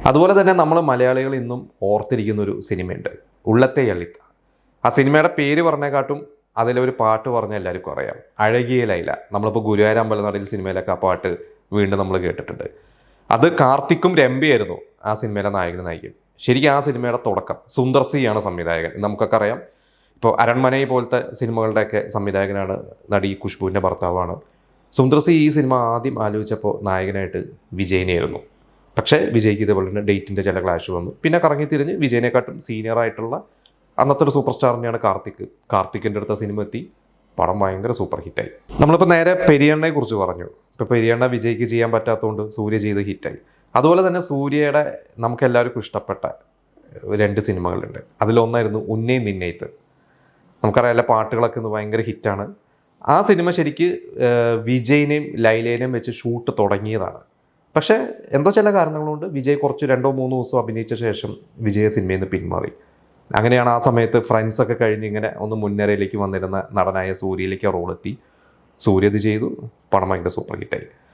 അതുപോലെ തന്നെ നമ്മൾ മലയാളികൾ ഇന്നും ഓർത്തിരിക്കുന്ന ഒരു സിനിമയുണ്ട്, ഉള്ളത്തെ എളിത്ത. ആ സിനിമയുടെ പേര് പറഞ്ഞേക്കാട്ടും അതിലൊരു പാട്ട് പറഞ്ഞാൽ എല്ലാവർക്കും അറിയാം, അഴകിയ ലൈല. നമ്മളിപ്പോൾ ഗുരുവായൂർ അമ്പലനടയിൽ സിനിമയിലൊക്കെ ആ പാട്ട് വീണ്ടും നമ്മൾ കേട്ടിട്ടുണ്ട്. അത് കാർത്തിക്കും രംഭയായിരുന്നു ആ സിനിമയിലെ നായകൻ നായികൻ. ശരിക്കും ആ സിനിമയുടെ തുടക്കം സുന്ദർ സി ആണ് സംവിധായകൻ. നമുക്കൊക്കെ അറിയാം, ഇപ്പോൾ അരൺമനൈ പോലത്തെ സിനിമകളുടെയൊക്കെ സംവിധായകനാണ് നടി ഖുഷ്ബുവിൻ്റെ ഭർത്താവാണ്. സുന്ദർ സി ഈ സിനിമ ആദ്യം ആലോചിച്ചപ്പോൾ നായകനായിട്ട് വിജയനെയായിരുന്നു. പക്ഷേ വിജയ്ക്ക് ഇതേപോലെ തന്നെ ഡേറ്റിൻ്റെ ചില ക്ലാഷ് വന്നു. പിന്നെ കറങ്ങി തിരിഞ്ഞ് വിജയനെക്കാട്ടും സീനിയറായിട്ടുള്ള അന്നത്തെ ഒരു സൂപ്പർ സ്റ്റാർ തന്നെയാണ് കാർത്തിക്. കാർത്തിക്കിൻ്റെ അടുത്ത സിനിമ എത്തി, പടം ഭയങ്കര സൂപ്പർ ഹിറ്റായി. നമ്മളിപ്പോൾ നേരെ പെരിയണ്ണയെ കുറിച്ച് പറഞ്ഞു. ഇപ്പോൾ പെരിയണ്ണ വിജയ്ക്ക് ചെയ്യാൻ പറ്റാത്തതുകൊണ്ട് സൂര്യ ചെയ്ത് ഹിറ്റായി. അതുപോലെ തന്നെ സൂര്യയുടെ നമുക്ക് എല്ലാവർക്കും ഇഷ്ടപ്പെട്ട 2 സിനിമകളുണ്ട്. അതിലൊന്നായിരുന്നു ഉന്നയും നിന്നയിത്ത്. നമുക്കറിയാം, എല്ലാ പാട്ടുകളൊക്കെ ഇന്ന് ഭയങ്കര ഹിറ്റാണ്. ആ സിനിമ ശരിക്ക് വിജയിനെയും ലൈലേനെയും വെച്ച് ഷൂട്ട് തുടങ്ങിയതാണ്. പക്ഷേ എന്തോ ചില കാരണങ്ങളുണ്ട് വിജയ് കുറച്ച് 2-3 ദിവസം അഭിനയിച്ച ശേഷം വിജയ സിനിമയിൽ നിന്ന് പിന്മാറി. അങ്ങനെയാണ് ആ സമയത്ത് ഫ്രണ്ട്സൊക്കെ കഴിഞ്ഞ് ഇങ്ങനെ ഒന്ന് മുൻനിരയിലേക്ക് വന്നിരുന്ന നടനായ സൂര്യയിലേക്ക് റോളെത്തി. സൂര്യ ഇത് ചെയ്തു, പടം ഭയങ്കര സൂപ്പർ ഹിറ്റായി.